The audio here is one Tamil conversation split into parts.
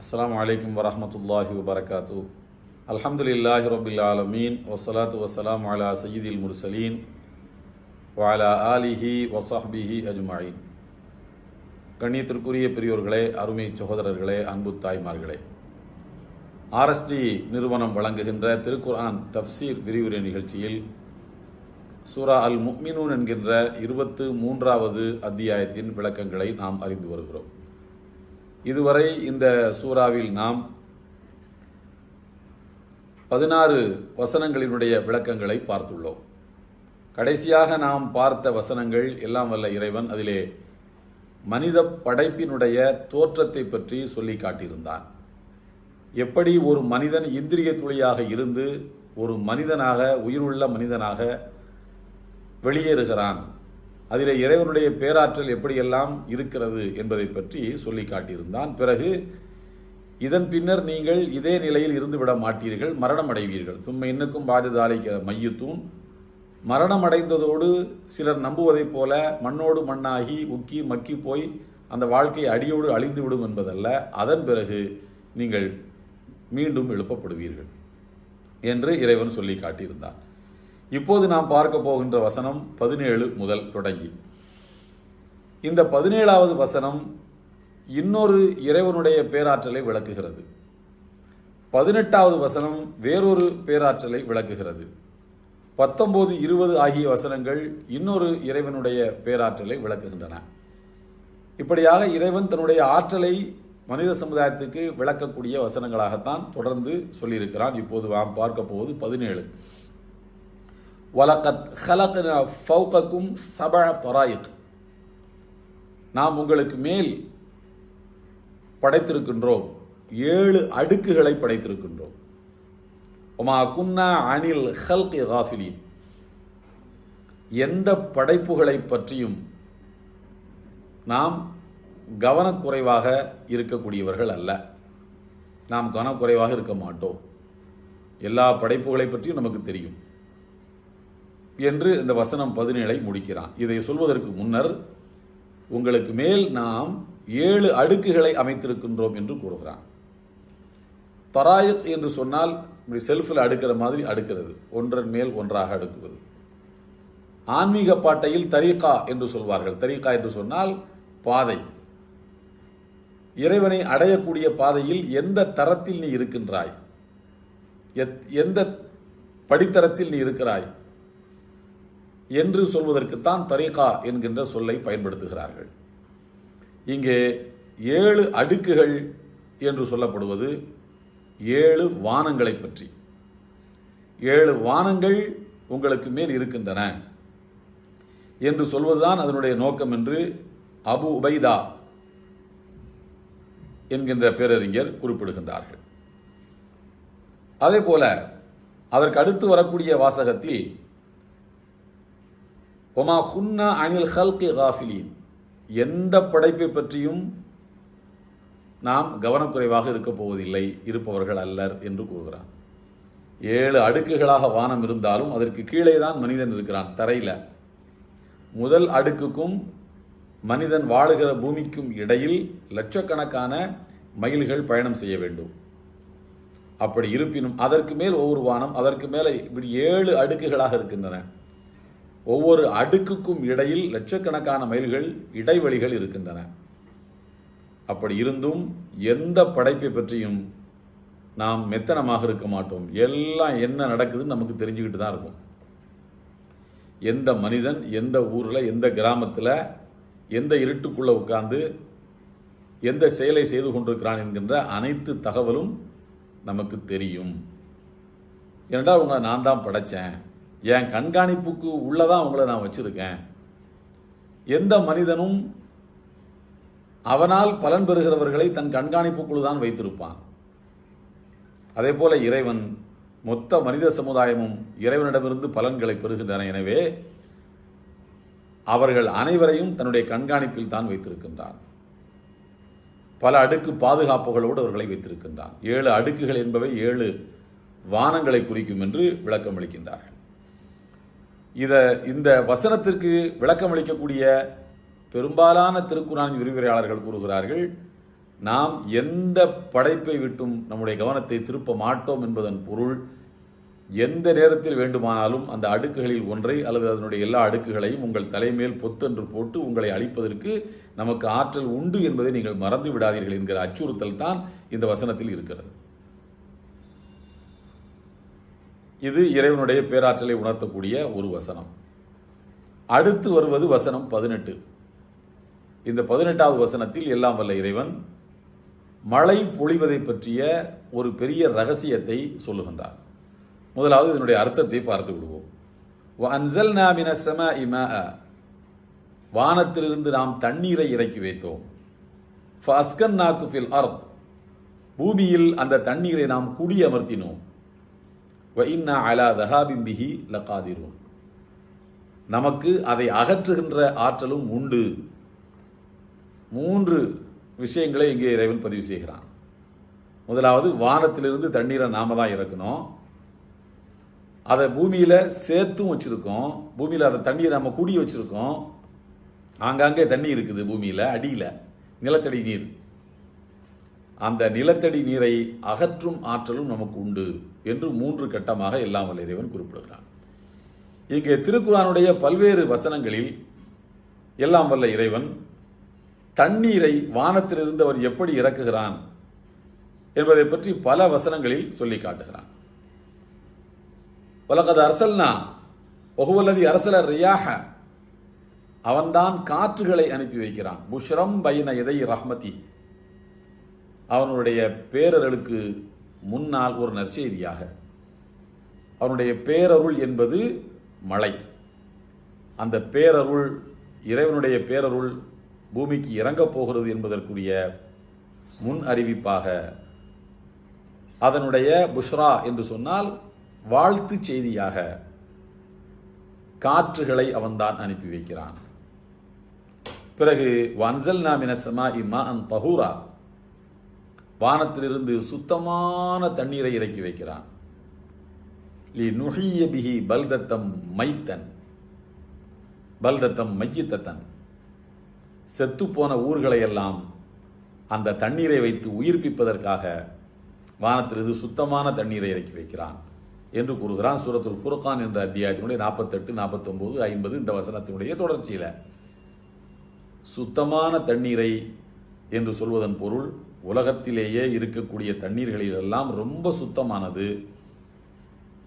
அஸ்ஸலாமு அலைக்கும் வரஹ்மத்துல்லாஹி வபரகாத்து. அல்ஹம்துலில்லாஹி ரப்பில் ஆலமீன் வஸ்ஸலாத்து வஸ்ஸலாமு அலா சய்யிதில் முர்சலீன் வஅலா ஆலிஹி வஸஹ்பிஹி அஜ்மஈன். கண்ணியத்திற்குரிய பெரியோர்களே, அருமை சகோதரர்களே, அன்பு தாய்மார்களே, ஆர்எஸ்டி நிறுவனம் வழங்குகின்ற திருக்குர்ஆன் தஃப்சீர் விரிவுரை நிகழ்ச்சியில் சூரா அல் முஃமினூன் என்கின்ற 23வது அத்தியாயத்தின் விளக்கங்களை நாம் அறிந்து வருகிறோம். இதுவரை இந்த சூறாவில் நாம் 16 வசனங்களினுடைய விளக்கங்களை பார்த்துள்ளோம். கடைசியாக நாம் பார்த்த வசனங்கள் எல்லாம் வல்ல இறைவன் அதிலே மனித படைப்பினுடைய தோற்றத்தை பற்றி சொல்லி காட்டியிருந்தான். எப்படி ஒரு மனிதன் இந்திரிய துளியாக இருந்து ஒரு மனிதனாக, உயிருள்ள மனிதனாக வெளியேறுகிறான், அதிலே இறைவனுடைய பேராற்றல் எப்படியெல்லாம் இருக்கிறது என்பதை பற்றி சொல்லி காட்டியிருந்தான். பிறகு இதன் பின்னர் நீங்கள் இதே நிலையில் இருந்துவிட மாட்டீர்கள், மரணம் அடைவீர்கள். சும்மா இன்னுக்கும் பாஜதாலிக்க மையத்தூன், மரணம் அடைந்ததோடு சிலர் நம்புவதைப் போல மண்ணோடு மண்ணாகி உக்கி மக்கி போய் அந்த வாழ்க்கை அடியோடு அழிந்துவிடும் என்பதல்ல. அதன் பிறகு நீங்கள் மீண்டும் எழுப்பப்படுவீர்கள் என்று இறைவன் சொல்லி காட்டியிருந்தான். இப்போது நாம் பார்க்க போகின்ற வசனம் 17 முதல் தொடங்கி இந்த 17வது வசனம் இன்னொரு இறைவனுடைய பேராற்றலை விளக்குகிறது. 18வது வசனம் வேறொரு பேராற்றலை விளக்குகிறது. 19, 20 ஆகிய வசனங்கள் இன்னொரு இறைவனுடைய பேராற்றலை விளக்குகின்றன. இப்படியாக இறைவன் தன்னுடைய ஆற்றலை மனித சமுதாயத்துக்கு விளக்கக்கூடிய வசனங்களாகத்தான் தொடர்ந்து சொல்லியிருக்கிறான். இப்போது நாம் பார்க்க போவது 17. வலகத் ஹலக்னா ஃபௌகக்கும் சபஅ தராயிக், நாம் உங்களுக்கு மேல் படைத்திருக்கின்றோம், 7 அடுக்குகளை படைத்திருக்கின்றோம். ஒமா குன்னா அனில் ஹல்கி காஃபிலீன், எந்த படைப்புகளை பற்றியும் நாம் கவனக்குறைவாக இருக்கக்கூடியவர்கள் அல்ல. நாம் கவனக்குறைவாக இருக்க மாட்டோம். எல்லா படைப்புகளை பற்றியும் நமக்கு தெரியும் என்று இந்த வசனம் 17 முடிக்கிறான். இதை சொல்வதற்கு முன்னர் உங்களுக்கு மேல் நாம் 7 அடுக்குகளை அமைத்திருக்கின்றோம் என்று கூறுகிறான். தராயிக் என்று சொன்னால் செல்ஃபில் அடுக்கிற மாதிரி அடுக்கிறது, ஒன்றன் மேல் ஒன்றாக அடுக்குவது. ஆன்மீக பாட்டையில் தரீகா என்று சொல்வார்கள். தரீகா என்று சொன்னால் பாதை. இறைவனை அடையக்கூடிய பாதையில் எந்த தரத்தில் நீ இருக்கின்றாய், எந்த படித்தரத்தில் நீ இருக்கிறாய் என்று சொல்வதற்குத்தான் தரீகா என்கின்ற சொல்லை பயன்படுத்துகிறார்கள். இங்கே 7 அடுக்குகள் என்று சொல்லப்படுவது 7 வானங்களை பற்றி. 7 வானங்கள் உங்களுக்கு மேல் இருக்கின்றன என்று சொல்வதுதான் அதனுடைய நோக்கம் என்று அபு உபைதா என்கின்ற பேரறிஞர் குறிப்பிடுகின்றார்கள். அதே போல அதற்கு அடுத்து வரக்கூடிய வாசகத்தில் ஒமா குன்னா அனில் ஹல்கி காஃபிலீன், எந்த படைப்பை பற்றியும் நாம் கவனக்குறைவாக இருக்கப் போவதில்லை, இருப்பவர்கள் அல்லர் என்று கூறுகிறான். 7 அடுக்குகளாக வானம் இருந்தாலும் அதற்கு கீழே தான் மனிதன் இருக்கிறான், தரையில். முதல் அடுக்குக்கும் மனிதன் வாழுகிற பூமிக்கும் இடையில் லட்சக்கணக்கான மைல்கள் பயணம் செய்ய வேண்டும். அப்படி இருப்பினும் அதற்கு மேல் ஒவ்வொரு வானம், அதற்கு மேலே இப்படி 7 அடுக்குகளாக இருக்கின்றன. ஒவ்வொரு அடுக்குக்கும் இடையில் லட்சக்கணக்கான மைல்கள் இடைவெளிகள் இருக்கின்றன. அப்படி இருந்தும் எந்த படைப்பை பற்றியும் நாம் மெத்தனமாக இருக்க மாட்டோம். எல்லாம் என்ன நடக்குதுன்னு நமக்கு தெரிஞ்சுக்கிட்டு தான் இருக்கும். எந்த மனிதன் எந்த ஊரில், எந்த கிராமத்தில், எந்த இருட்டுக்குள்ளே உட்கார்ந்து எந்த செயலை செய்து கொண்டிருக்கிறான் என்கின்ற அனைத்து தகவலும் நமக்கு தெரியும். ஏனென்றால் உங்களை நான் தான் படைத்தேன், என் கண்காணிப்புக்கு உள்ளதான் உங்களை நான் வச்சிருக்கேன். எந்த மனிதனும் அவனால் பலன் பெறுகிறவர்களை தன் கண்காணிப்புக்குள் தான் வைத்திருப்பான். அதே போல இறைவன், மொத்த மனித சமுதாயமும் இறைவனிடமிருந்து பலன்களை பெறுகின்றன. எனவே அவர்கள் அனைவரையும் தன்னுடைய கண்காணிப்பில் தான் வைத்திருக்கின்றான். பல அடுக்கு பாதுகாப்புகளோடு அவர்களை வைத்திருக்கின்றான். 7 அடுக்குகள் என்பவை 7 வானங்களை குறிக்கும் என்று விளக்கம் அளிக்கின்றார்கள். இந்த வசனத்திற்கு விளக்கம் அளிக்கக்கூடிய பெரும்பாலான திருக்குர்ஆன் விரிவுரையாளர்கள் கூறுகிறார்கள், நாம் எந்த படைப்பை விட்டும் நம்முடைய கவனத்தை திருப்ப மாட்டோம் என்பதன் பொருள், எந்த நேரத்தில் வேண்டுமானாலும் அந்த அடுக்குகளில் ஒன்றை அல்லது அதனுடைய எல்லா அடுக்குகளையும் உங்கள் தலைமேல் பொத்தென்று போட்டு உங்களை அழிப்பதற்கு நமக்கு ஆற்றல் உண்டு என்பதை நீங்கள் மறந்து விடாதீர்கள் என்கிற அச்சுறுத்தல் தான் இந்த வசனத்தில் இருக்கிறது. இது இறைவனுடைய பேராற்றலை உணர்த்தக்கூடிய ஒரு வசனம். அடுத்து வருவது வசனம் 18. இந்த 18வது வசனத்தில் எல்லாம் வல்ல இறைவன் மழை பொழிவதை பற்றிய ஒரு பெரிய ரகசியத்தை சொல்லுகின்றார். முதலாவது இதனுடைய அர்த்தத்தை பார்த்து விடுவோம். வஅன்ஸல்னா மினஸ் ஸமாஇ மாஅ, வானத்திலிருந்து நாம் தண்ணீரை இறக்கி வைத்தோம். ஃபஅஸ்கன்னாகு ஃபில் அர்த், பூமியில் அந்த தண்ணீரை நாம் குடியமர்த்தினோம். வஇன்னா அலா தஹாபின் பிஹி லகாதிரூன், நமக்கு அதை அகற்றுகின்ற ஆற்றலும் உண்டு. 3 விஷயங்களை இங்கே இறைவன் பதிவு செய்கிறான். முதலாவது, வானத்திலிருந்து தண்ணீரை நாம தான் இறக்கணும். அதை பூமியில் சேர்த்தும் வச்சுருக்கோம். பூமியில் அதை தண்ணீரை நம்ம கூடி வச்சுருக்கோம். ஆங்காங்கே தண்ணி இருக்குது பூமியில், அடியில் நிலத்தடி நீர். அந்த நிலத்தடி நீரை அகற்றும் ஆற்றலும் நமக்கு உண்டு என்று 3 கட்டமாக எல்லாம் வல்ல இறைவன் குறிப்பிடுகிறான். இங்கே திருக்குர்ஆனுடைய பல்வேறு வசனங்களில் எல்லாம் வல்ல இறைவன் தண்ணீரை வானத்திலிருந்து அவர் எப்படி இறக்குகிறான் என்பதை பற்றி பல வசனங்களில் சொல்லி காட்டுகிறான். வலகத் அர்சல்னா வஹுவல்லதி அர்சல ரியாஹ, அவன்தான் காற்றுகளை அனுப்பி வைக்கிறான். புஷ்ரம் பைன யதை ரஹ்மதி, அவனுடைய பேரருளுக்கு முன்னால் ஒரு நற்செய்தியாக. அவனுடைய பேரருள் என்பது மழை. அந்த பேரருள், இறைவனுடைய பேரருள் பூமிக்கு இறங்கப் போகிறது என்பதற்குரிய முன் அறிவிப்பாக, அதனுடைய புஷ்ரா என்று சொன்னால் வாழ்த்து செய்தியாக காற்றுகளை அவன்தான் அனுப்பி வைக்கிறான். பிறகு வன்சல்னா மினஸ் ஸமாஇ மாஅன் தஹூரா, வானத்திலிருந்து சுத்தமான தண்ணீரை இறக்கி வைக்கிறான். லி நுஹிய பிஹி பல்தத்தம் மைத்தன், பல்தத்தம் மையித்தன், செத்துப்போன ஊர்களை எல்லாம் அந்த தண்ணீரை வைத்து உயிர்ப்பிப்பதற்காக வானத்திலிருந்து சுத்தமான தண்ணீரை இறக்கி வைக்கிறான் என்று கூறுகிறான். சூரத்துல் ஃபுர்கான் என்ற அத்தியாயத்தினுடைய 48, 49, 50 இந்த வசனத்தினுடைய தொடர்ச்சியில். சுத்தமான தண்ணீரை என்று சொல்வதன் பொருள், உலகத்திலேயே இருக்கக்கூடிய தண்ணீர்களிலெல்லாம் ரொம்ப சுத்தமானது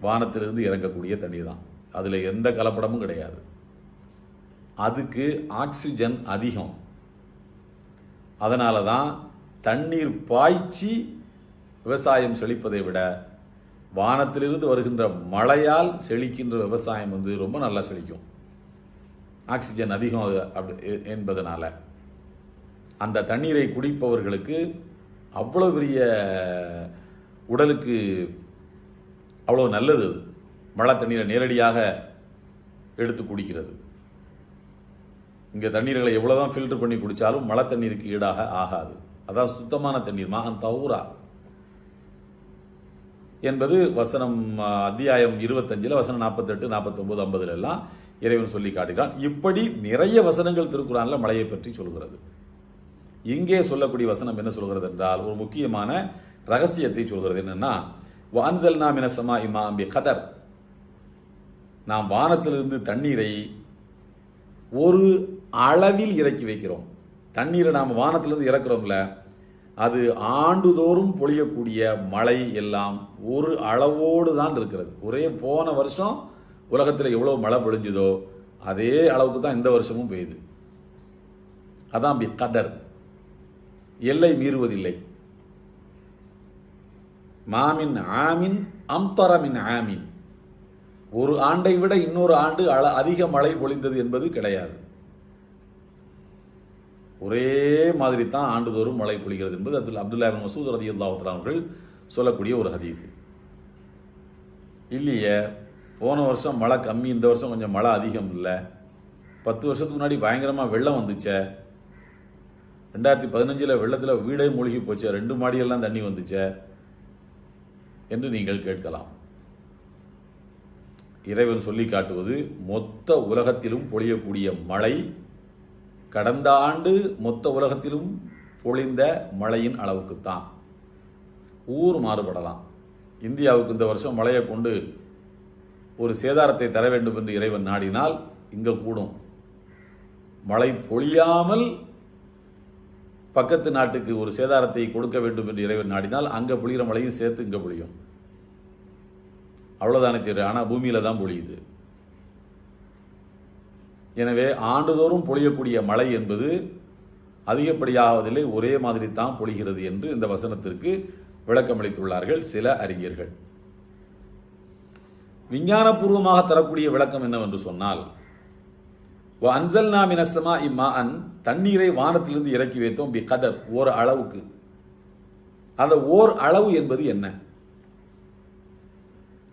வானத்திலிருந்து இறங்கக்கூடிய தண்ணீர் தான். அதில் எந்த கலப்படமும் கிடையாது. அதுக்கு ஆக்சிஜன் அதிகம். அதனால தான் தண்ணீர் பாய்ச்சி விவசாயம் செழிப்பதை விட வானத்திலிருந்து வருகின்ற மழையால் செழிக்கின்ற விவசாயம் ரொம்ப நல்லா செழிக்கும். ஆக்சிஜன் அதிகம் என்பதனால அந்த தண்ணீரை குடிப்பவர்களுக்கு அவ்வளோ பெரிய உடலுக்கு அவ்வளோ நல்லது. அது மழை தண்ணீரை நேரடியாக எடுத்து குடிக்கிறது. இங்கே தண்ணீர்களை எவ்வளோதான் ஃபில்டர் பண்ணி குடித்தாலும் மழை தண்ணீருக்கு ஈடாக ஆகாது. அதான் சுத்தமான தண்ணீர். மாஅன் தஹூரா என்பது வசனம் அத்தியாயம் 25 வசனம் 48, 49, 50 எல்லாம் இறைவன் சொல்லி காட்டுகிறான். இப்படி நிறைய வசனங்கள் திருக்குர்ஆனில் மழையை பற்றி சொல்கிறது. இங்கே சொல்லக்கூடிய வசனம் என்ன சொல்கிறது என்றால், ஒரு முக்கியமான ரகசியத்தை சொல்கிறது. என்னன்னா, வஅன்ஸல்னா மினஸ் ஸமாஇ மாஅன் பிகதர், நாம் வானத்திலிருந்து தண்ணீரை ஒரு அளவில் இறக்கி வைக்கிறோம். தண்ணீரை நாம் வானத்திலிருந்து இறக்குறோம்ல, அது ஆண்டுதோறும் பொழியக்கூடிய மழை எல்லாம் ஒரு அளவோடு தான் இருக்கிறது. ஒரே போன வருஷம் உலகத்தில் எவ்வளோ மழை பொழிஞ்சுதோ அதே அளவுக்கு தான் இந்த வருஷமும் பெய்யுது. அதான் பிகதர், எல்லை மீறுவதில்லை. மாமின் ஆமின் அம்தர மின் ஆமின், ஒரு ஆண்டை விட இன்னொரு ஆண்டு அதிக மழை பொழிந்தது என்பது கிடையாது. ஒரே மாதிரி தான் ஆண்டுதோறும் மழை பொழிகிறது என்பது அப்துல்லா இப்னு மஸ்ஊத் ரலியல்லாஹு தஆலா அவர்கள் சொல்லக்கூடிய ஒரு ஹதீஸ். இல்லையே, போன வருஷம் மழை கம்மி, இந்த வருஷம் கொஞ்சம் மழை அதிகம் இல்லை. 10 வருஷத்துக்கு முன்னாடி பயங்கரமாக வெள்ளம் வந்துச்சே, 2015 வெள்ளத்தில் வீடே மூழ்கி போச்சே, 2 மாடியெல்லாம் தண்ணி வந்துச்சே என்று நீங்கள் கேட்கலாம். இறைவன் சொல்லி காட்டுவது, மொத்த உலகத்திலும் பொழியக்கூடிய மழை கடந்த ஆண்டு மொத்த உலகத்திலும் பொழிந்த மழையின் அளவுக்குத்தான். ஊர் மாறுபடலாம். இந்தியாவுக்கு இந்த வருஷம் மழையை கொண்டு ஒரு சேதாரத்தை தர வேண்டும் என்று இறைவன் நாடினால் இங்கே கூடும். மழை பொழியாமல் பக்கத்து நாட்டுக்கு ஒரு சேதாரத்தை கொடுக்க வேண்டும் என்று இறைவன் நாடினால் அங்கே பொழிகிற மழையும் சேர்த்து இங்கே பொழியும். அவ்வளோதானே தெரியும். ஆனால் பூமியில் தான் பொழியுது. எனவே ஆண்டுதோறும் பொழியக்கூடிய மழை என்பது அதிகப்படியாவதில்லை, ஒரே மாதிரி தான் பொழிகிறது என்று இந்த வசனத்திற்கு விளக்கமளித்துள்ளார்கள் சில அறிஞர்கள். விஞ்ஞானபூர்வமாக தரக்கூடிய விளக்கம் என்னவென்று சொன்னால், அன்சல்னா மினஸ் ஸமாஇ மாஅன், தண்ணீரை வானத்திலிருந்து இறக்கி வைத்தோம், பி கதர், ஓர் அளவுக்கு. அந்த ஓர் அளவு என்பது என்ன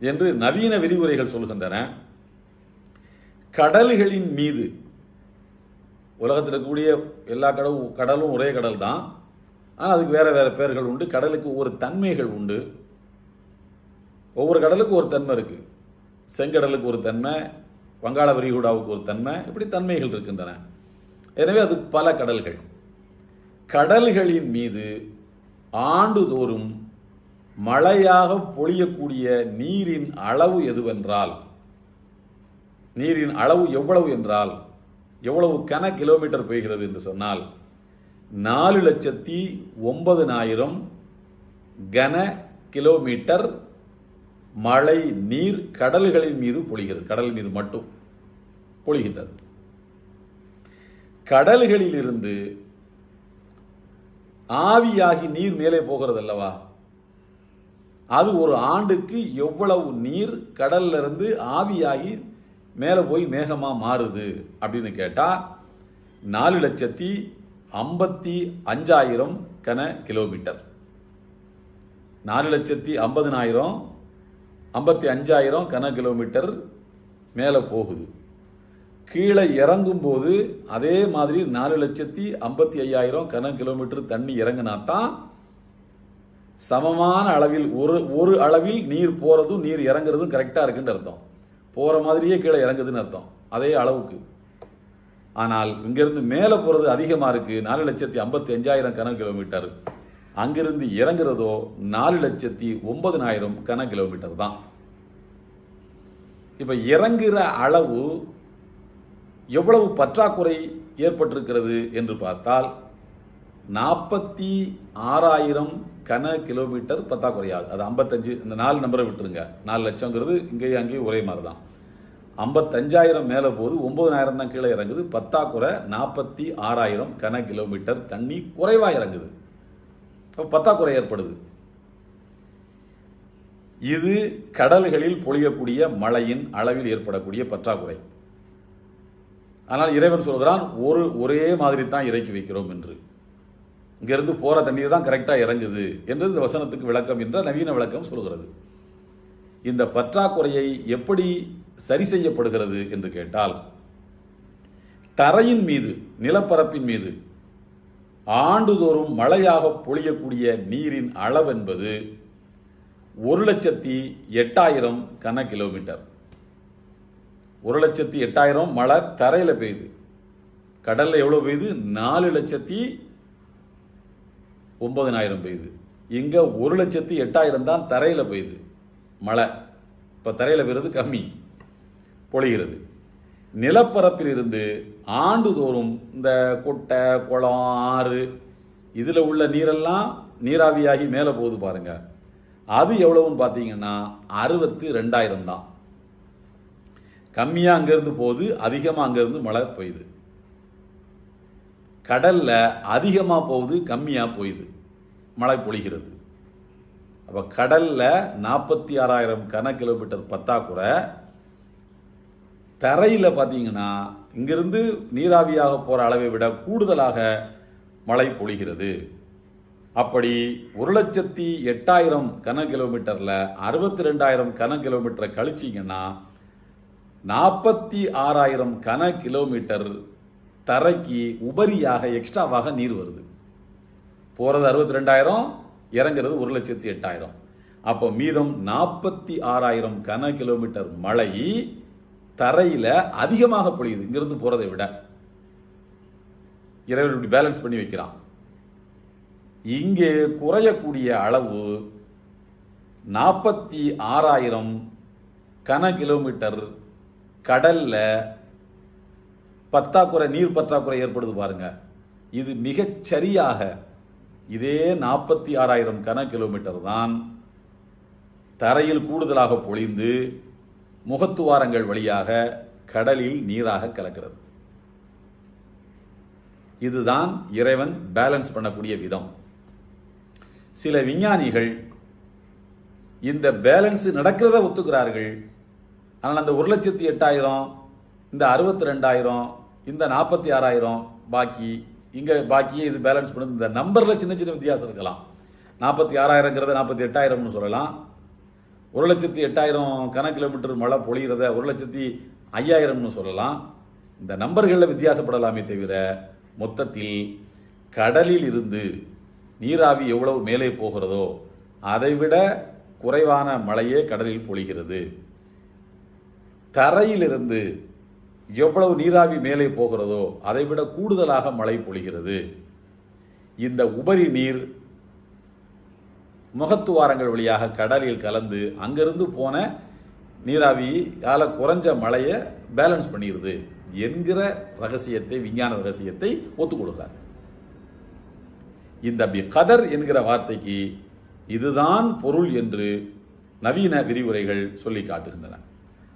என்று நவீன விரிவுரைகள் சொல்கின்றன. கடல்களின் மீது, உலகத்தில் இருக்கக்கூடிய எல்லா கடலும் ஒரே கடல் தான், ஆனால் அதுக்கு வேற வேற பெயர்கள் உண்டு. கடலுக்கு ஒவ்வொரு தன்மைகள் உண்டு. ஒவ்வொரு கடலுக்கு ஒரு தன்மை இருக்கு. செங்கடலுக்கு ஒரு தன்மை, வங்காள விரிகுடாவுக்கு ஒரு தன்மை, இப்படி தன்மைகள் இருக்கின்றன. எனவே அது பல கடல்கள். கடல்களின் மீது ஆண்டுதோறும் மழையாக பொழியக்கூடிய நீரின் அளவு எதுவென்றால், நீரின் அளவு எவ்வளவு என்றால், எவ்வளவு கன கிலோமீட்டர் பெய்கிறது என்று சொன்னால் 4,09,000 கன கிலோமீட்டர் மழை நீர் கடல்களின் மீது பொழிகிறது. கடல் மீது மட்டும் பொழிகின்றது. கடல்களில் இருந்து ஆவியாகி நீர் மேலே போகிறது அல்லவா, அது ஒரு ஆண்டுக்கு எவ்வளவு நீர் கடல்ல இருந்து ஆவியாகி மேலே போய் மேகமா மாறுது அப்படின்னு கேட்டா 4,55,000 கன கிலோமீட்டர். 4,50,000 55,000 கன கிலோமீட்டர் மேலே போகுது. கீழே இறங்கும் போது அதே மாதிரி 4,55,000 கன கிலோமீட்டர் தண்ணி இறங்கினாத்தான் சமமான அளவில் ஒரு அளவில் நீர் போறதும் நீர் இறங்குறதும் கரெக்டா இருக்குன்னு அர்த்தம். போற மாதிரியே கீழே இறங்குதுன்னு அர்த்தம், அதே அளவுக்கு. ஆனால் இங்கிருந்து மேலே போறது அதிகமா இருக்கு, 4,55,000 கன கிலோமீட்டர். அங்கிருந்து இறங்குறதோ 4,09,000 கன கிலோமீட்டர் தான். இப்ப இறங்குற அளவு எவ்வளவு பற்றாக்குறை ஏற்பட்டிருக்கிறது என்று பார்த்தால் 46,000 கன கிலோமீட்டர் பற்றாக்குறையாது. அது 55, இந்த 4 நம்பரை விட்டுருங்க, 4 லட்சங்கிறது இங்கேயும் அங்கேயும் ஒரே மாதிரி தான். 55,000 மேலே போது 9,000 தான் கீழே இறங்குது. பற்றாக்குறை 46,000 கன கிலோமீட்டர் தண்ணி குறைவா இறங்குது. பற்றாக்குறை ஏற்படுது. இது கடல்களில் பொழியக்கூடிய மழையின் அளவில் ஏற்படக்கூடிய பற்றாக்குறை. ஆனால் இறைவன் சொல்கிறான் ஒரே மாதிரி தான் இறக்கி வைக்கிறோம் என்று. இங்கிருந்து போற தண்ணீர் தான் கரெக்டா இறங்குது என்று இந்த வசனத்துக்கு விளக்கம் என்ற நவீன விளக்கம் சொல்கிறது. இந்த பற்றாக்குறையை எப்படி சரி செய்யப்படுகிறது என்று கேட்டால், தரையின் மீது, நிலப்பரப்பின் மீது ஆண்டுதோறும் மழையாக பொழியக்கூடிய நீரின் அளவென்பது 1,08,000 கன கிலோமீட்டர். 1,08,000 மழை தரையில் பெய்யுது. கடல்ல எவ்வளவு பெய்யுது? 4,09,000 பெய்யுது. இங்க 1,08,000 தான் தரையில் பெய்யுது மழை. இப்ப தரையில் பெய்யுறது கம்மி, பொழிகிறது. நிலப்பரப்பில் இருந்து ஆண்டுதோறும் இந்த கொட்டை, குளம், ஆறு இதுல உள்ள நீரெல்லாம் நீராவியாகி மேலே போகுது பாருங்க. அது எவ்வளவுன்னு பார்த்தீங்கன்னா 62,000 தான். கம்மியா அங்கிருந்து போகுது, அதிகமா அங்கிருந்து மழை பெய்யுது. கடல்ல அதிகமா போகுது, கம்மியா போயுது, மழை பொழிகிறது. அப்ப கடல்ல 46,000 கன கிலோமீட்டர் பற்றாக்குறை. தரையில பார்த்தீங்கன்னா இங்கிருந்து நீராவியாக போற அளவை விட கூடுதலாக மழை பொழிகிறது. அப்படி 1,08,000 கன கிலோமீட்டர்ல 62,000 கன கிலோமீட்டரை கழிச்சிங்கன்னா 46,000 கன கிலோமீட்டர் தரைக்கு உபரியாக எக்ஸ்ட்ராவாக நீர் வருது. போறது 62,000, இறங்குறது 1,08,000. அப்போ மீதம் 46,000 கன கிலோமீட்டர் மழை தரையில அதிகமாக பொழியுது இங்கிருந்து போறதை விட. இறைவன் இப்படி பேலன்ஸ் பண்ணி வைக்கிறான். இங்கே குறையக்கூடிய அளவு 46,000 கன கிலோமீட்டர் கடல்ல பற்றாக்குறை, நீர் பற்றாக்குறை ஏற்படுது பாருங்க. இது மிகச் சரியாக இதே 46,000 கன கிலோமீட்டர் தான் தரையில் கூடுதலாக பொழிந்து முகத்துவாரங்கள் வழியாக கடலில் நீராக கலக்கிறது. இதுதான் இறைவன் பேலன்ஸ் பண்ணக்கூடிய விதம். சில விஞ்ஞானிகள் இந்த பேலன்ஸ் நடக்கிறத ஒத்துக்கிறார்கள். ஆனால் அந்த 1,08,000, இந்த 62,000, இந்த 46,000 பாக்கி இங்கே பாக்கியே இது பேலன்ஸ் பண்ணுது. இந்த நம்பரில் சின்ன சின்ன வித்தியாசம் இருக்கலாம். 46,000ங்கிறத 48,000னு சொல்லலாம். 1,08,000 கன கிலோமீட்டர் மழை பொழிகிறத 1,05,000னு சொல்லலாம். இந்த நம்பர்களில் வித்தியாசப்படலாமே தவிர மொத்தத்தில் கடலில் இருந்து நீராவி எவ்வளவு மேலே போகிறதோ அதைவிட குறைவான மழையே கடலில் பொழிகிறது. தரையிலிருந்து எவ்வளவு நீராவி மேலே போகிறதோ அதைவிட கூடுதலாக மழை பொழிகிறது. இந்த உபரி நீர் முகத்துவாரங்கள் வழியாக கடலில் கலந்து அங்கிருந்து போன நீராவியால குறைஞ்ச மழையை பேலன்ஸ் பண்ணிடுது என்கிற ரகசியத்தை, விஞ்ஞான ரகசியத்தை ஒத்துக்கொள்கிறார். இந்த கதர் என்கிற வார்த்தைக்கு இதுதான் பொருள் என்று நவீன விரிவுரைகள் சொல்லி காட்டுகின்றன.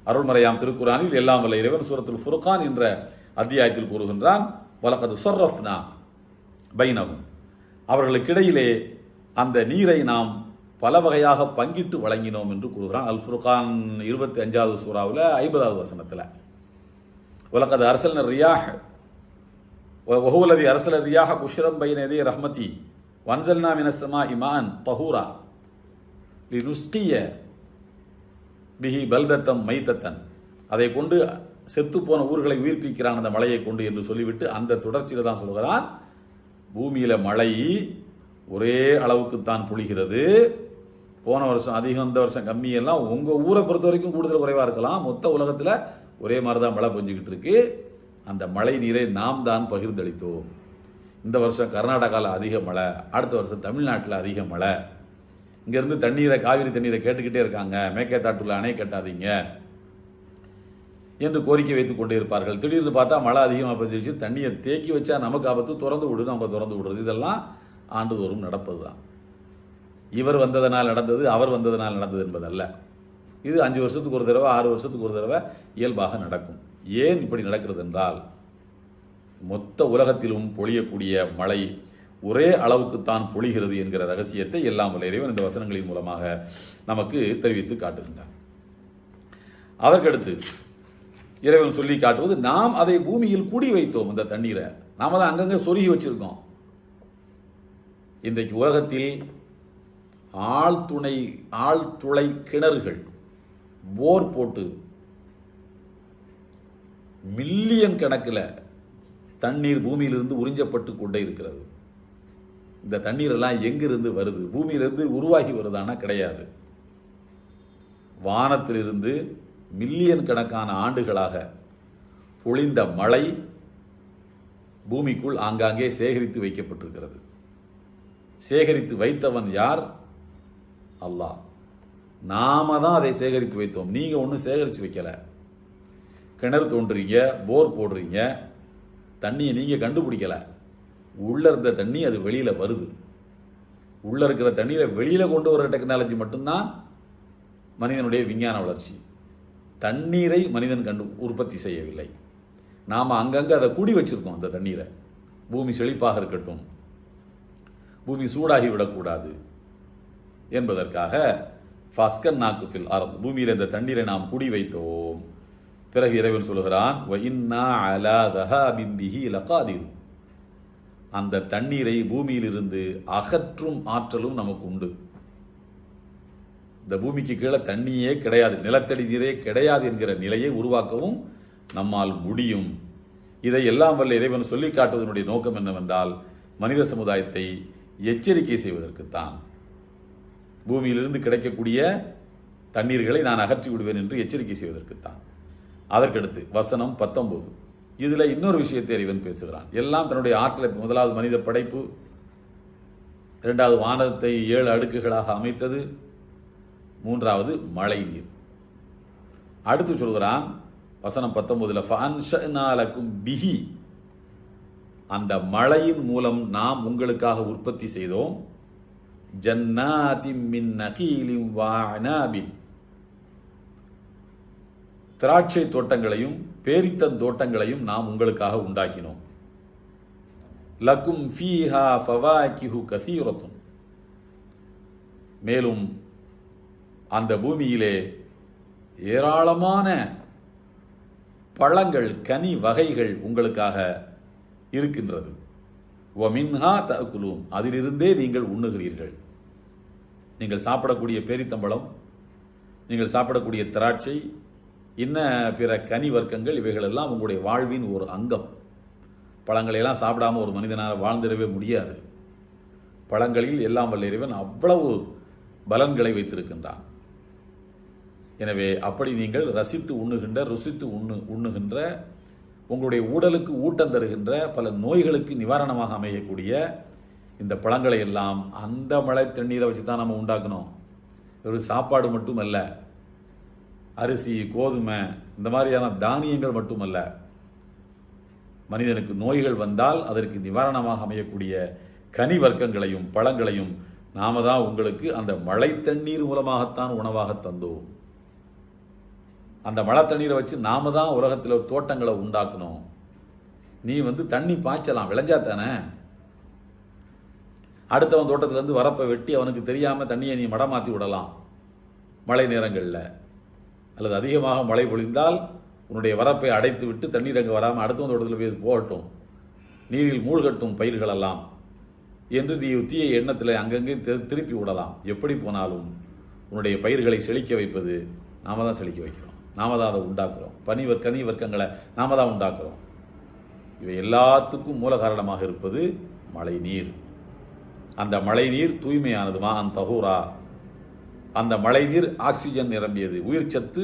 அருள்மறையாம் திருக்குரானில் எல்லாம் வல்ல இறைவன் சூரத்துல் ஃபுர்கான் என்ற அத்தியாயத்தில் கூறுகின்றான், வலகது ஸர்ரஃப்னா பைனஹும், அவர்களுக்கிடையிலே அந்த நீரை நாம் பல வகையாக பங்கிட்டு வழங்கினோம் என்று கூறுகிறான். அல் ஃபுர்கான் 25வது சூறாவில் 50வது வசனத்தில், வலகது அரசல் ரியாஹ் வஹுவல்லதி அரசல ரியாஹ குஷ்ரம் பைன யதை ரஹ்மதி வன்சல்னா மினஸ் ஸமாஇ மாஅன் தஹூரா லினுஸ்கிய பிஹி பல்தத்தம் மைத்தத்தன், அதை கொண்டு செத்துப்போன ஊர்களை உயிர்ப்பிக்கிறான் அந்த மழையை கொண்டு என்று சொல்லிவிட்டு அந்த தொடர்ச்சியில் தான் சொல்கிறான், பூமியில் மழை ஒரே அளவுக்குத்தான் பொழிகிறது. போன வருஷம் அதிகம், இந்த வருஷம் கம்மியெல்லாம் உங்கள் ஊரை பொறுத்த வரைக்கும் கூடுதல் குறைவாக இருக்கலாம். மொத்த உலகத்தில் ஒரே மாதிரி தான் மழை பெஞ்சிக்கிட்டு இருக்கு. அந்த மழை நீரை நாம் தான் பகிர்ந்தளித்தோம். இந்த வருஷம் கர்நாடகாவில் அதிக மழை, அடுத்த வருஷம் தமிழ்நாட்டில் அதிக மழை. இங்கேருந்து தண்ணீரை, காவிரி தண்ணீரை கேட்டுக்கிட்டே இருக்காங்க, மேற்கேத்தாற்றுல அணை கட்டாதீங்க என்று கோரிக்கை வைத்துக் கொண்டே இருப்பார்கள். திடீர்னு பார்த்தா மழை அதிகமாக பெஞ்சிருச்சு, தண்ணியை தேக்கி வச்சா நமக்கு ஆபத்து, திறந்து விடுது, நம்ம திறந்து விடுறது. இதெல்லாம் ஆண்டுதோறும் நடப்பது தான். இவர் வந்ததனால் நடந்தது, அவர் வந்ததனால் நடந்தது என்பதல்ல. இது 5 வருஷத்துக்கு ஒரு தடவை, 6 வருஷத்துக்கு ஒரு தடவை இயல்பாக நடக்கும். ஏன் இப்படி நடக்கிறது என்றால், மொத்த உலகத்திலும் பொழியக்கூடிய மழை ஒரே அளவுக்குத்தான் பொழிகிறது என்கிற ரகசியத்தை எல்லாம் வல்ல இறைவன் இந்த வசனங்களின் மூலமாக நமக்கு தெரிவித்து காட்டுகின்றார். அதற்கடுத்து இறைவன் சொல்லி காட்டுவது, நாம் அதை பூமியில் கூடி வைத்தோம். அந்த தண்ணீரை நாம தான் அங்கங்கே சொருகி வச்சிருக்கோம். இன்றைக்கு உலகத்தில் ஆழ்துளை கிணறுகள், போர் போட்டு மில்லியன் கணக்கில் தண்ணீர் பூமியிலிருந்து உறிஞ்சப்பட்டு கொண்டே இருக்கிறது. இந்த தண்ணீரெல்லாம் எங்கிருந்து வருது? பூமியிலிருந்து உருவாகி வருதானா? கிடையாது. வானத்திலிருந்து மில்லியன் கணக்கான ஆண்டுகளாக பொழிந்த மழை பூமிக்குள் ஆங்காங்கே சேகரித்து வைக்கப்பட்டிருக்கிறது. சேகரித்து வைத்தவன் யார்? அல்லாஹ். நாம தான் அதை சேகரித்து வைத்தோம். நீங்க ஒன்றும் சேகரித்து வைக்கல. கிணறு தோன்றீங்க, போர் போடுறீங்க, தண்ணியை நீங்க கண்டுபிடிக்கல. உள்ள இருந்த தண்ணி அது வெளியில வருது. உள்ள இருக்கிற தண்ணீரை வெளியில கொண்டு வர டெக்னாலஜி மட்டும்தான் மனிதனுடைய விஞ்ஞான வளர்ச்சி. தண்ணீரை மனிதன் உற்பத்தி செய்யவில்லை. நாம அங்கங்க அதை கூடி வச்சிருக்கோம். அந்த தண்ணீரை பூமி செழிப்பாக இருக்கட்டும், பூமி சூடாகி விடக்கூடாது என்பதற்காக ஃபஸ்கன் நாக்கு ஃபில் அர்த், பூமியில் இந்த தண்ணீரை நாம் கூடி வைத்தோம். பிறகு இறைவன் சொல்கிறான், வ இன்னா அலா தஹாபின் பிஹி லகாதிர், அந்த தண்ணீரை பூமியிலிருந்து அகற்றும் ஆற்றலும் நமக்கு உண்டு. இந்த பூமிக்கு கீழே தண்ணியே கிடையாது, நிலத்தடி நீரே கிடையாது என்கிற நிலையை உருவாக்கவும் நம்மால் முடியும். இதை எல்லாம் வல்ல இறைவன் சொல்லி காட்டுவதனுடைய நோக்கம் என்னவென்றால், மனித சமுதாயத்தை எச்சரிக்கை செய்வதற்குத்தான். பூமியிலிருந்து கிடைக்கக்கூடிய தண்ணீர்களை நான் அகற்றி விடுவேன் என்று எச்சரிக்கை செய்வதற்குத்தான். அதற்கடுத்து வசனம் 19, இதில் இன்னொரு விஷயத்தை இறைவன் பேசுகிறான். எல்லாம் தன்னுடைய ஆற்றலை, முதலாவது மனித படைப்பு, இரண்டாவது வானத்தை 7 அடுக்குகளாக அமைத்தது, மூன்றாவது மழை நீர். அடுத்து சொல்கிறான் வசனம் 19, ஃபஅன்ஷஅனா லக்கும் பிஹி, அந்த மழையின் மூலம் நாம் உங்களுக்காக உற்பத்தி செய்தோம், ஜன்னாத்தின் மின் நகீலின் வ அனாபின், திராட்சை தோட்டங்களையும் பேரித்தன் தோட்டங்களையும் நாம் உங்களுக்காக உண்டாக்கினோம். லக்கும் ஃபீஹா ஃபவாகிஹு கஸீரத்துன், மேலும் அந்த பூமியிலே ஏராளமான பழங்கள் கனி வகைகள் உங்களுக்காக இருக்கின்றது. வமின்ஹா தஅகுலூன், அதிலிருந்தே நீங்கள் உண்ணுகிறீர்கள். நீங்கள் சாப்பிடக்கூடிய பேரித்தம்பழம், நீங்கள் சாப்பிடக்கூடிய திராட்சை, இன்ன பிற கனி வர்க்கங்கள், இவைகளெல்லாம் உங்களுடைய வாழ்வின் ஒரு அங்கம். பழங்களையெல்லாம் சாப்பிடாமல் ஒரு மனிதனால் வாழ்ந்திடவே முடியாது. பழங்களில் எல்லாம் வல்ல இறைவன் அவ்வளவு பலன்களை வைத்திருக்கின்றான். எனவே அப்படி நீங்கள் ரசித்து உண்ணுகின்ற, ருசித்து உண்ணுகின்ற, உங்களுடைய உடலுக்கு ஊட்டம் தருகின்ற, பல நோய்களுக்கு நிவாரணமாக அமையக்கூடிய இந்த பழங்களை எல்லாம் அந்த மழை தண்ணீரை வச்சு தான் நம்ம உண்டாக்கணும். ஒரு சாப்பாடு மட்டுமல்ல, அரிசி, கோதுமை, இந்த மாதிரியான தானியங்கள் மட்டுமல்ல, மனிதனுக்கு நோய்கள் வந்தால் அதற்கு நிவாரணமாக அமையக்கூடிய கனி வர்க்கங்களையும் பழங்களையும் நாம தான் உங்களுக்கு அந்த மழை தண்ணீர் மூலமாகத்தான் உணவாக தந்தோம். அந்த மழை தண்ணீரை வச்சு நாம தான் உலகத்தில் தோட்டங்களை உண்டாக்கணும். நீ தண்ணி பாய்ச்சலாம், விளைஞ்சா தானே. அடுத்தவன் தோட்டத்திலேருந்து வரப்பை வெட்டி அவனுக்கு தெரியாமல் தண்ணியை நீ மடமாற்றி விடலாம் மழை நேரங்களில். அல்லது அதிகமாக மழை பொழிந்தால் உன்னுடைய வரப்பை அடைத்து விட்டு தண்ணீர் அங்கே வராமல் அடுத்தவன் தோட்டத்தில் போய் போகட்டும், நீரில் மூழ்கட்டும் பயிர்களெல்லாம் என்று நீ தீய எண்ணத்தில் அங்கங்கே திருப்பி விடலாம். எப்படி போனாலும் உன்னுடைய பயிர்களை செழிக்க வைப்பது நாம தான் செழிக்க வைக்கிறோம், நாம தான் அதை உண்டாக்குறோம். கனி வர்க்கங்களை நாம தான் உண்டாக்குறோம். இவை எல்லாத்துக்கும் மூல காரணமாக இருப்பது மழை நீர். அந்த மழை நீர் தூய்மையானதுமா அந்த தஹூரா, அந்த மழை நீர் ஆக்சிஜன் நிரம்பியது, உயிர் சத்து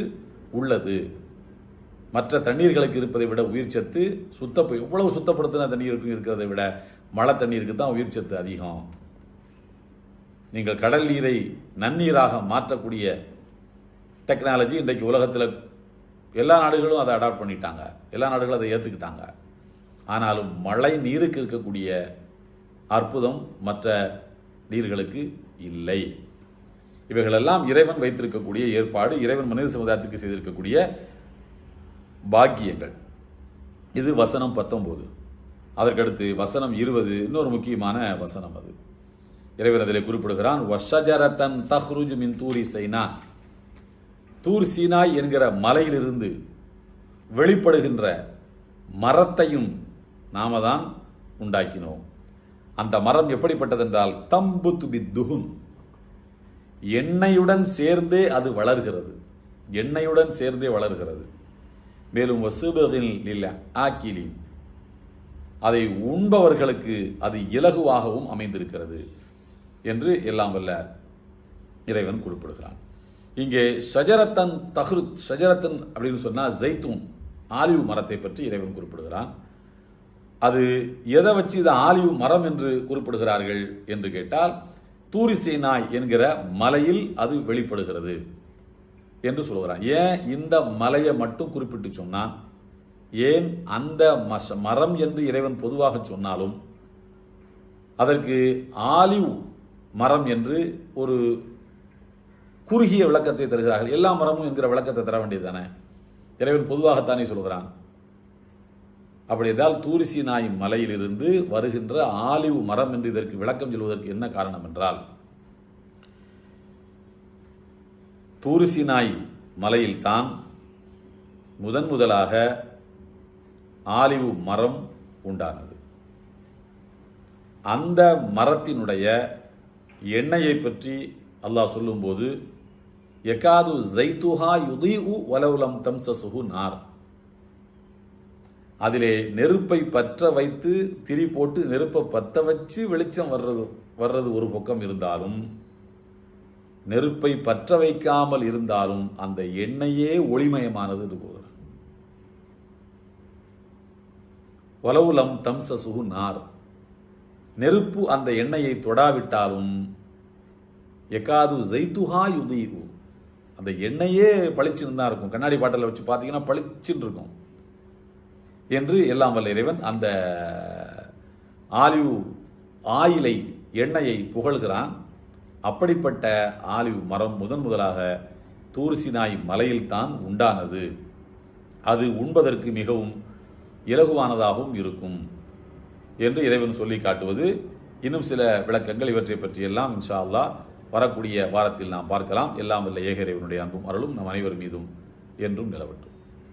உள்ளது. மற்ற தண்ணீர்களுக்கு இருப்பதை விட உயிர் சத்து எவ்வளவு சுத்தப்படுத்தின தண்ணீருக்கு இருக்கிறதை விட மழை தண்ணீருக்கு தான் உயிர் சத்து அதிகம். நீங்கள் கடல் நீரை நன்னீராக மாற்றக்கூடிய டெக்னாலஜி இன்றைக்கு உலகத்தில் எல்லா நாடுகளும் அதை அடாப்ட் பண்ணிட்டாங்க, எல்லா நாடுகளும் அதை ஏற்றுக்கிட்டாங்க. ஆனாலும் மழை நீருக்கு இருக்கக்கூடிய அற்புதம் மற்ற நீர்களுக்கு இல்லை. இவைகளெல்லாம் இறைவன் வைத்திருக்கக்கூடிய ஏற்பாடு, இறைவன் மனித சமுதாயத்துக்கு செய்திருக்கக்கூடிய பாக்கியங்கள். இது வசனம் 19. அதற்கடுத்து வசனம் 20 இன்னொரு முக்கியமான வசனம். அது இறைவன் அதிலே குறிப்பிடுகிறான், வஷஜரத்தன் தஹ்ருஜு மின் தூரி சைனா, தூர் சீனாய் என்கிற மலையிலிருந்து வெளிப்படுகின்ற மரத்தையும் நாம தான் உண்டாக்கினோம். அந்த மரம் எப்படிப்பட்டதென்றால் தம்புத்து பித்துஹுன், எண்ணெயுடன் சேர்ந்தே அது வளர்கிறது, எண்ணெயுடன் சேர்ந்தே வளர்கிறது. மேலும் வசுபகில் ஆக்கிலின், அதை உண்பவர்களுக்கு அது இலகுவாகவும் அமைந்திருக்கிறது என்று எல்லாம் வல்ல இறைவன் குறிப்பிடுகிறான். இங்கே ஷஜரத்தன் ஷஜரத்தன் அப்படின்னு சொன்னால் ஜெய்தூன், ஆலிவ் மரத்தை பற்றி இறைவன் குறிப்பிடுகிறான். அது எதை வச்சு இது ஆலிவ் மரம் என்று குறிப்பிடுகிறார்கள் என்று கேட்டால், தூரிசேனாய் என்கிற மலையில் அது வெளிப்படுகிறது என்று சொல்கிறான். ஏன் இந்த மலையை மட்டும் குறிப்பிட்டு சொன்னான்? ஏன் அந்த மரம் என்று இறைவன் பொதுவாக சொன்னாலும் அதற்கு ஆலிவ் மரம் என்று ஒரு குறுகிய விளக்கத்தை தருகிறார்கள். எல்லா மரமும் என்கிற விளக்கத்தை தர வேண்டியது தானே, இறைவன் பொதுவாகத்தானே சொல்கிறான். அப்படி என்றால் தூரிசீனாய் மலையிலிருந்து வருகின்ற ஆலிவ் மரம் என்று இதற்கு விளக்கம் சொல்வதற்கு என்ன காரணம் என்றால், தூரிசீனாய் மலையில் தான் முதலாக ஆலிவ் மரம் உண்டானது. அந்த மரத்தினுடைய எண்ணெயை பற்றி அல்லாஹ் சொல்லும்போது, யகாது ஜைத்துஹா யுதீஉ வலவுலம் தம்சசுஹு நார், அதிலே நெருப்பை பற்ற வைத்து திரி போட்டு நெருப்பை பற்ற வச்சு வெளிச்சம் வர்றது ஒரு பக்கம் இருந்தாலும், நெருப்பை பற்ற வைக்காமல் இருந்தாலும் அந்த எண்ணெயே ஒளிமயமானது என்று போகிறார். வலவுலம் தம்சசுஹு நார், நெருப்பு அந்த எண்ணெயை தொடாவிட்டாலும் எக்காது ஜெய்துஹா யுதீஹு, அந்த எண்ணெயே பளிச்சுன்னு தான் இருக்கும். கண்ணாடி பாட்டில் வச்சு பார்த்தீங்கன்னா பளிச்சுன்னு இருக்கும் என்று எல்லாம் வல்ல இறைவன் அந்த ஆலிவ் ஆயிலை எண்ணெயை புகழ்கிறான். அப்படிப்பட்ட ஆலிவ் மரம் முதலாக தூர் சீனாய் மலையில்தான் உண்டானது. அது உண்பதற்கு மிகவும் இலகுவானதாகவும் இருக்கும் என்று இறைவன் சொல்லி காட்டுவது. இன்னும் சில விளக்கங்கள் இவற்றை பற்றியெல்லாம் இன்ஷா அல்லாஹ் வரக்கூடிய வாரத்தில் நாம் பார்க்கலாம். எல்லாம் வல்ல ஏக இறைவனுடைய அன்பும் அருளும் நம் அனைவர் மீதும் என்றும் நிலவட்டும்.